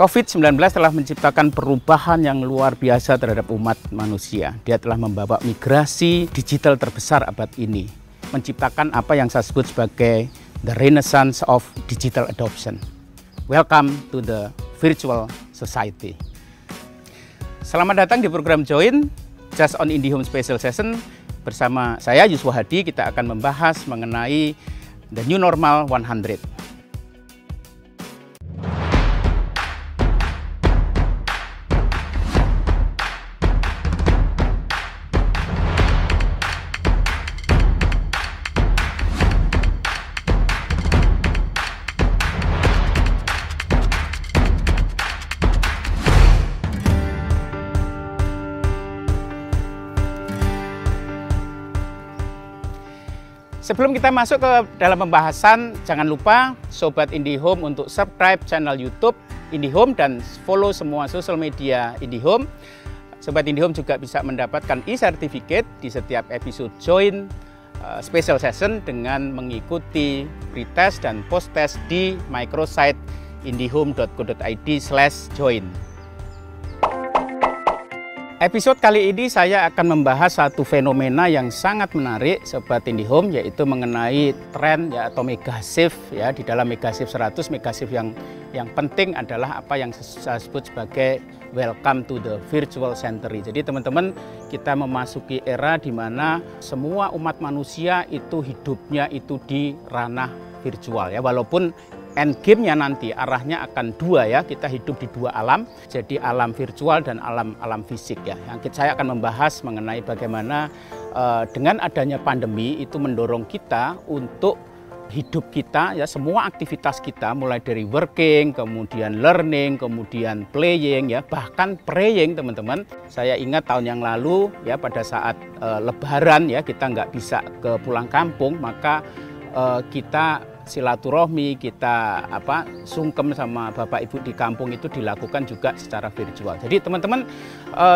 COVID-19 telah menciptakan perubahan yang luar biasa terhadap umat manusia. Dia telah membawa migrasi digital terbesar abad ini, menciptakan apa yang saya sebut sebagai the renaissance of digital adoption. Welcome to the virtual society. Selamat datang di program Join, Just on IndiHome Special Session. Bersama saya Yuswa Hadi, kita akan membahas mengenai the new normal 100. Sebelum kita masuk ke dalam pembahasan, jangan lupa Sobat IndiHome untuk subscribe channel YouTube IndiHome dan follow semua sosial media IndiHome. Sobat IndiHome juga bisa mendapatkan e-certificate di setiap episode Join Special Session dengan mengikuti pre-test dan post-test di microsite indihome.co.id/join. Episode kali ini saya akan membahas satu fenomena yang sangat menarik Sobat IndiHome, yaitu mengenai tren ya atau megashift ya. Di dalam megashift 100, megashift yang penting adalah apa yang saya sebut sebagai welcome to the virtual century. Jadi teman-teman, kita memasuki era di mana semua umat manusia itu hidupnya itu di ranah virtual ya, walaupun endgame-nya nanti arahnya akan dua ya, kita hidup di dua alam, jadi alam virtual dan alam fisik ya. Yang saya akan membahas mengenai bagaimana dengan adanya pandemi itu mendorong kita untuk hidup kita ya, semua aktivitas kita mulai dari working, kemudian learning, kemudian playing ya, bahkan praying teman-teman. Saya ingat tahun yang lalu ya, pada saat Lebaran ya, kita nggak bisa ke pulang kampung, maka kita silaturahmi, kita sungkem sama bapak ibu di kampung itu dilakukan juga secara virtual. Jadi teman-teman,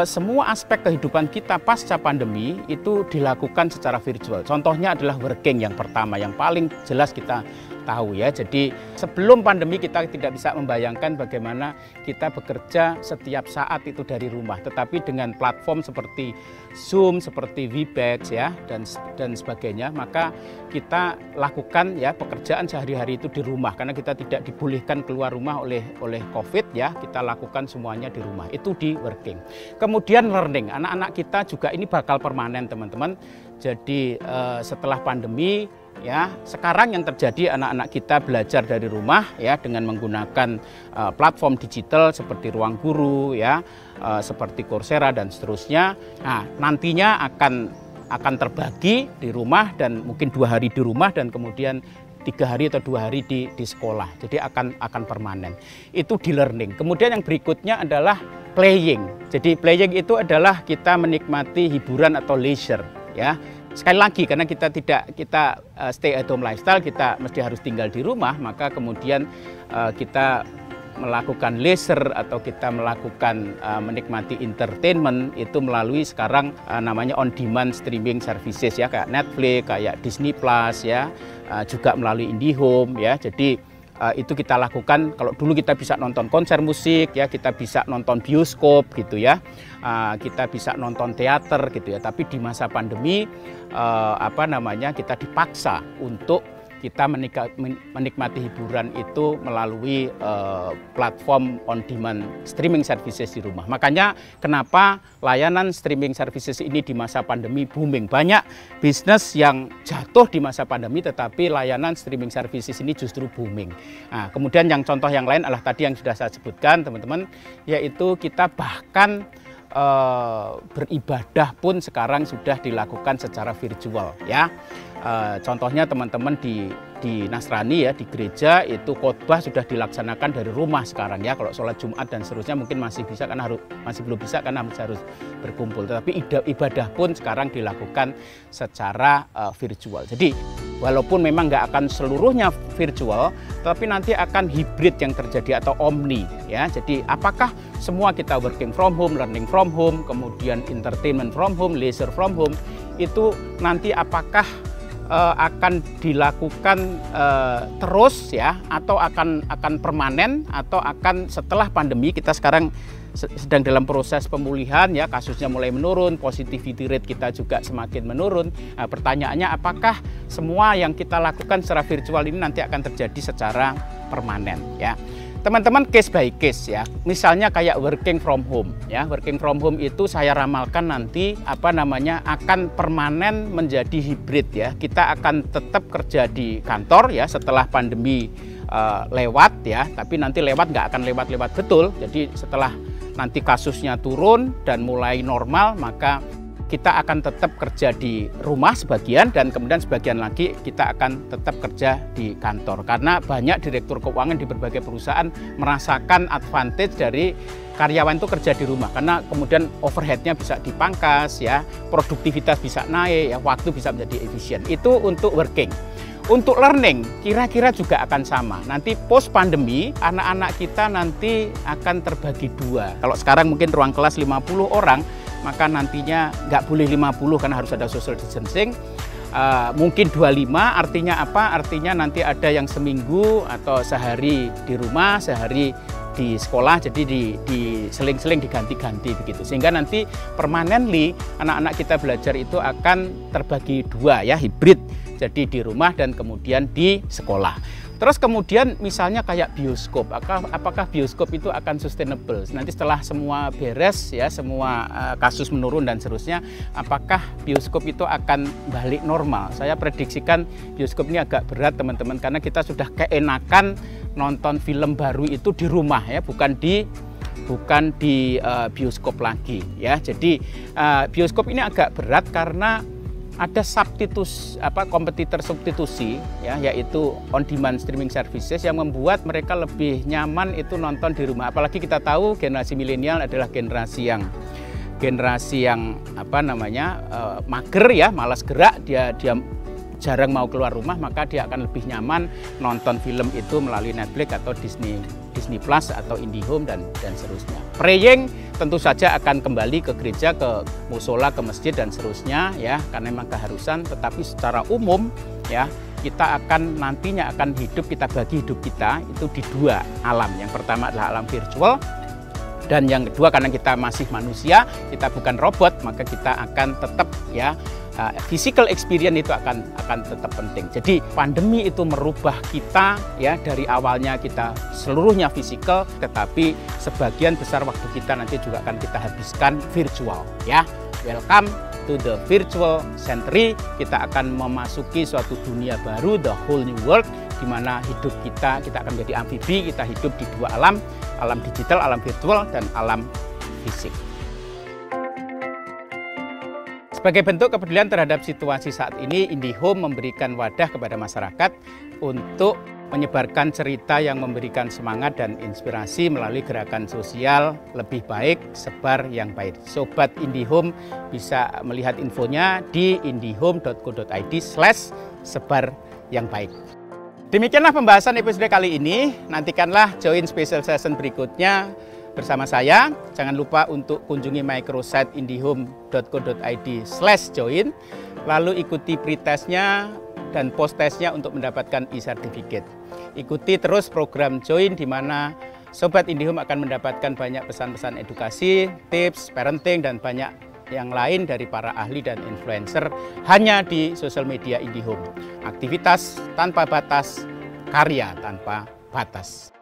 semua aspek kehidupan kita pasca pandemi itu dilakukan secara virtual. Contohnya adalah working yang pertama, yang paling jelas kita tahu ya. Jadi sebelum pandemi kita tidak bisa membayangkan bagaimana kita bekerja setiap saat itu dari rumah. Tetapi dengan platform seperti Zoom, seperti Webex ya dan sebagainya, maka kita lakukan ya pekerjaan sehari-hari itu di rumah karena kita tidak dibolehkan keluar rumah oleh COVID ya. Kita lakukan semuanya di rumah. Itu di working. Kemudian learning. Anak-anak kita juga ini bakal permanen teman-teman. Jadi setelah pandemi ya, sekarang yang terjadi anak-anak kita belajar dari rumah ya dengan menggunakan platform digital seperti Ruang Guru ya, seperti Coursera dan seterusnya. Nah, nantinya akan terbagi di rumah dan mungkin 2 hari di rumah dan kemudian 3 hari atau 2 hari di sekolah. Jadi akan permanen. Itu di learning. Kemudian yang berikutnya adalah playing. Jadi playing itu adalah kita menikmati hiburan atau leisure ya. Sekali lagi karena kita stay at home lifestyle, kita mesti harus tinggal di rumah, maka kemudian kita melakukan leisure atau kita melakukan menikmati entertainment itu melalui sekarang namanya on demand streaming services ya, kayak Netflix, kayak Disney Plus ya, juga melalui IndiHome ya. Jadi itu kita lakukan. Kalau dulu kita bisa nonton konser musik ya, kita bisa nonton bioskop gitu ya, kita bisa nonton teater gitu ya. Tapi di masa pandemi kita dipaksa untuk kita menikmati hiburan itu melalui platform on demand streaming services di rumah. Makanya kenapa layanan streaming services ini di masa pandemi booming. Banyak bisnis yang jatuh di masa pandemi, tetapi layanan streaming services ini justru booming. Nah, kemudian contoh yang lain adalah tadi yang sudah saya sebutkan teman-teman, yaitu kita bahkan beribadah pun sekarang sudah dilakukan secara virtual ya. Contohnya teman-teman di Nasrani ya, di gereja itu khotbah sudah dilaksanakan dari rumah sekarang ya. Kalau sholat Jumat dan seterusnya mungkin masih belum bisa karena harus berkumpul. Tetapi ibadah pun sekarang dilakukan secara virtual. Jadi walaupun memang nggak akan seluruhnya virtual, tapi nanti akan hybrid yang terjadi atau omni ya. Jadi apakah semua kita working from home, learning from home, kemudian entertainment from home, leisure from home, itu nanti apakah akan dilakukan terus ya, atau akan permanen, atau akan setelah pandemi. Kita sekarang sedang dalam proses pemulihan ya, kasusnya mulai menurun, positivity rate kita juga semakin menurun. Nah, pertanyaannya, apakah semua yang kita lakukan secara virtual ini nanti akan terjadi secara permanen ya? Teman-teman, case by case ya. Misalnya kayak working from home ya. Working from home itu saya ramalkan nanti akan permanen menjadi hibrid ya. Kita akan tetap kerja di kantor ya setelah pandemi lewat ya. Tapi nanti lewat nggak akan lewat-lewat betul. Jadi setelah nanti kasusnya turun dan mulai normal, maka kita akan tetap kerja di rumah sebagian, dan kemudian sebagian lagi kita akan tetap kerja di kantor. Karena banyak direktur keuangan di berbagai perusahaan merasakan advantage dari karyawan itu kerja di rumah, karena kemudian overheadnya bisa dipangkas ya, produktivitas bisa naik ya, waktu bisa menjadi efisien. Itu untuk working. Untuk learning kira-kira juga akan sama. Nanti post pandemi anak-anak kita nanti akan terbagi dua. Kalau sekarang mungkin ruang kelas 50 orang, maka nantinya nggak boleh 50 karena harus ada social distancing. Mungkin 25, artinya apa? Artinya nanti ada yang seminggu atau sehari di rumah, sehari di sekolah, jadi di seling-seling diganti-ganti begitu. Sehingga nanti permanently anak-anak kita belajar itu akan terbagi dua ya, hibrid. Jadi di rumah dan kemudian di sekolah. Terus kemudian misalnya kayak bioskop, apakah bioskop itu akan sustainable? Nanti setelah semua beres ya, semua kasus menurun dan seterusnya, apakah bioskop itu akan balik normal? Saya prediksikan bioskop ini agak berat teman-teman, karena kita sudah keenakan nonton film baru itu di rumah ya, bukan di bioskop lagi ya. Jadi bioskop ini agak berat karena ada kompetitor substitusi ya, yaitu on demand streaming services yang membuat mereka lebih nyaman itu nonton di rumah. Apalagi kita tahu generasi milenial adalah generasi yang mager ya, malas gerak, dia jarang mau keluar rumah, maka dia akan lebih nyaman nonton film itu melalui Netflix atau Disney Plus atau IndiHome dan seterusnya. Praying tentu saja akan kembali ke gereja, ke musola, ke masjid dan seterusnya ya, karena memang keharusan. Tetapi secara umum ya, kita akan nantinya kita bagi hidup kita itu di dua alam. Yang pertama adalah alam virtual, dan yang kedua karena kita masih manusia, kita bukan robot, maka kita akan tetap ya, physical experience itu akan tetap penting. Jadi pandemi itu merubah kita ya, dari awalnya kita seluruhnya physical, tetapi sebagian besar waktu kita nanti juga akan kita habiskan virtual ya. Welcome to the virtual century. Kita akan memasuki suatu dunia baru, the whole new world, di mana hidup kita akan menjadi amfibi. Kita hidup di dua alam digital, alam virtual, dan alam fisik. Sebagai bentuk kepedulian terhadap situasi saat ini, IndiHome memberikan wadah kepada masyarakat untuk menyebarkan cerita yang memberikan semangat dan inspirasi melalui gerakan sosial lebih baik, sebar yang baik. Sobat IndiHome bisa melihat infonya di indihome.co.id/sebar yang baik. Demikianlah pembahasan episode kali ini. Nantikanlah join special session berikutnya bersama saya. Jangan lupa untuk kunjungi microsite indihome.co.id/join. Lalu ikuti pretestnya dan post-testnya untuk mendapatkan e-certificate. Ikuti terus program join, di mana Sobat IndiHome akan mendapatkan banyak pesan-pesan edukasi, tips, parenting, dan banyak yang lain dari para ahli dan influencer hanya di sosial media IndiHome. Aktivitas tanpa batas, karya tanpa batas.